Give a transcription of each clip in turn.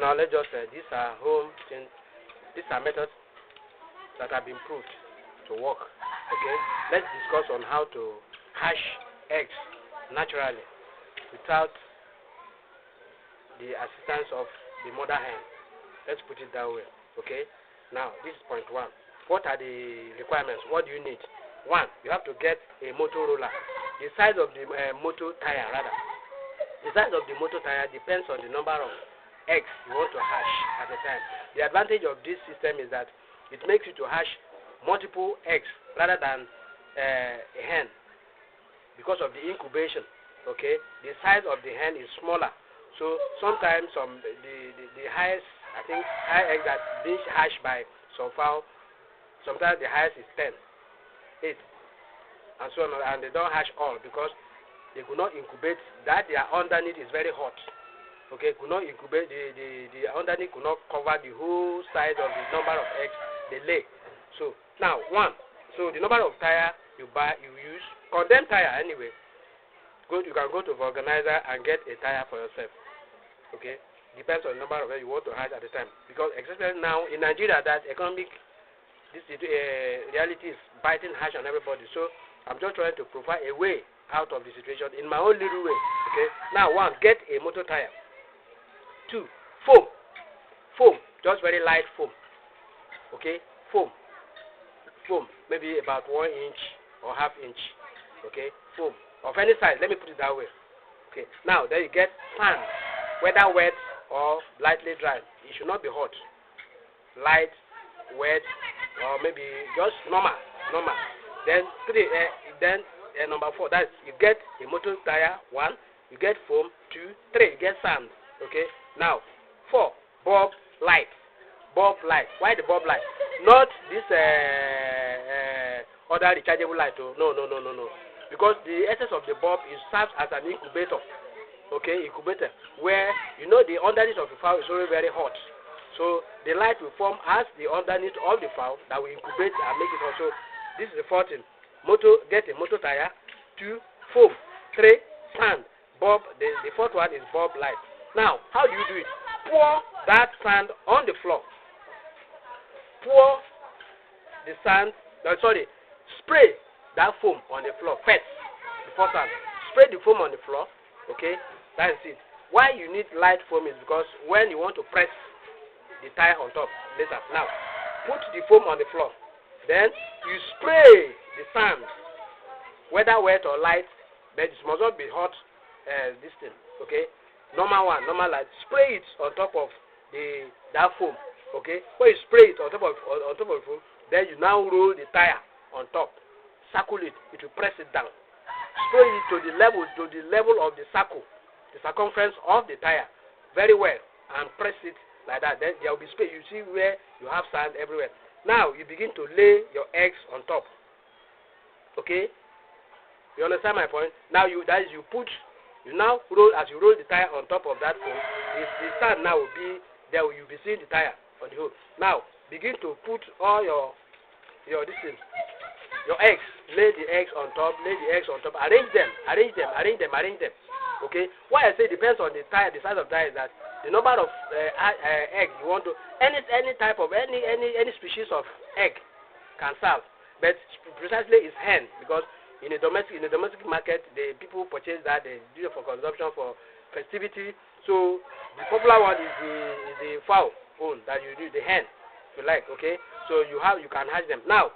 now let's just these are home things. These are methods that have been proved to work. Okay, let's discuss on how to hatch eggs naturally without the assistance of the mother hen. Let's put it that way. Okay, now this is point one. What are the requirements? What do you need? One, you have to get a motor roller. The size of the motor tire, rather. The size of the motor tire depends on the number of eggs you want to hatch at a time. The advantage of this system is that it makes you to hatch multiple eggs rather than a hen because of the incubation. Okay, the size of the hen is smaller, so sometimes the highest, I think, high egg that being hatched by some fowl, sometimes the highest is 10, 8, and so on, and they don't hatch all because they could not incubate. That their underneath is very hot. Okay, could not incubate, the underneath could not cover the whole size of the number of eggs they lay. So now one, so the number of tire you use, condemned tire anyway. You can go to the organizer and get a tire for yourself. Okay, depends on the number of eggs you want to hatch at the time. Because especially now in Nigeria, that economic reality is biting harsh on everybody. So I'm just trying to provide a way out of the situation in my own little way. Okay, now one, get a motor tire. 2, foam, just very light foam. Okay, foam, maybe about 1 inch or ½ inch. Okay, foam of any size. Let me put it that way. Okay, now then you get sand, whether wet or lightly dry. It should not be hot. Light, wet, or maybe just normal. Then number 4. That's you get a motor tire. 1, you get foam. 2, 3, you get sand. Okay. Now, 4, bulb light. Why the bulb light? Not this other rechargeable light. Oh. No. Because the essence of the bulb serves as an incubator. Okay, incubator. Where the underneath of the fowl is already very hot. So the light will form as the underneath of the fowl that will incubate and make it hot. So this is the 4th thing. Get a motor tire. 2, foam. 3, sand. Bulb. The 4th one is bulb light. Now, how do you do it? Pour that sand on the floor. Spray that foam on the floor first before sand. Spray the foam on the floor. Okay, that is it. Why you need light foam is because when you want to press the tire on top later. Now, put the foam on the floor. Then you spray the sand, whether wet or light, but it must not be hot. This thing. Okay. Normal light. Spray it on top of that foam. Okay. When you spray it on top of the foam, then you now roll the tire on top. Circle it. It will press it down. Spray it to the level of the circle, the circumference of the tire, very well, and press it like that. Then there will be space. You see where you have sand everywhere. Now you begin to lay your eggs on top. Okay. You understand my point? Now you now roll, as you roll the tire on top of that foam, the sand now will be there. You'll be seeing the tire on the hole. Now begin to put all your eggs. Lay the eggs on top. Arrange them. Okay. Why I say depends on the tire, the size of tire is that the number of eggs you want to any type of any species of egg can serve, but precisely is hen because in the domestic market, the people purchase that they do it for consumption for festivity. So the popular one is the fowl own that you do, the hen, if you like. Okay, so you can hatch them. Now,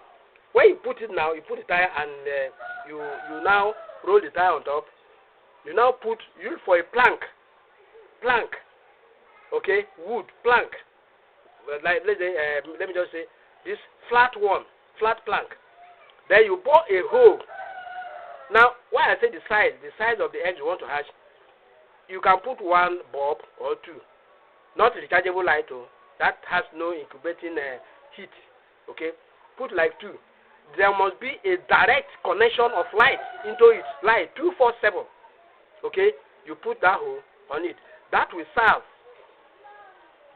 when you put the tire and you now roll the tire on top. You now use for a plank. Okay, wood plank. Like let me just say this flat plank. Then you bore a hole. Now, why I say the size of the egg you want to hatch, you can put 1 bulb or 2, not rechargeable light. That has no incubating heat. Okay, put like 2. There must be a direct connection of light into it, light 247. Okay, you put that hole on it. That will serve.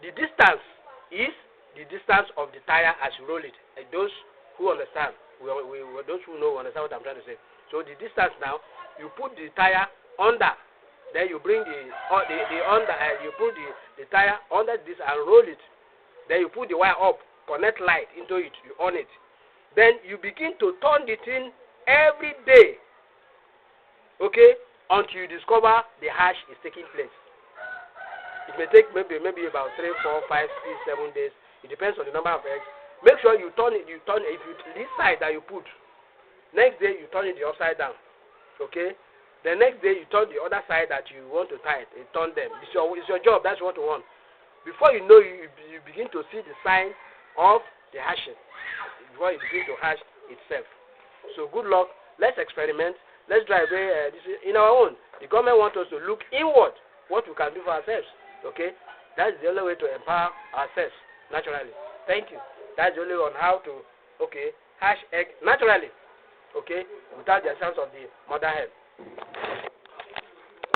The distance is the distance of the tire as you roll it. Those who understand, those who know understand what I'm trying to say. So the distance now, you put the tire under Then you bring the under, you put the tire under this and roll it. Then you put the wire up, connect light into it, you on it. Then you begin to turn the thing every day, okay, until you discover the hash is taking place. It may take maybe about 3, 4, 5, 6, 7 days. It depends on the number of eggs. Make sure you turn it. If you this side that you put, next day you turn it the upside down, okay. The next day you turn the other side that you want to tie it. You turn them. It's your job. That's what you want. Before you know, you begin to see the sign of the hashing. Before it begins to hash itself. So good luck. Let's experiment. Let's drive this in our own. The government wants us to look inward. What we can do for ourselves. Okay? That's the only way to empower ourselves naturally. Thank you. That's the only way on how to, hash egg naturally. Okay? Without the assistance of the mother hen.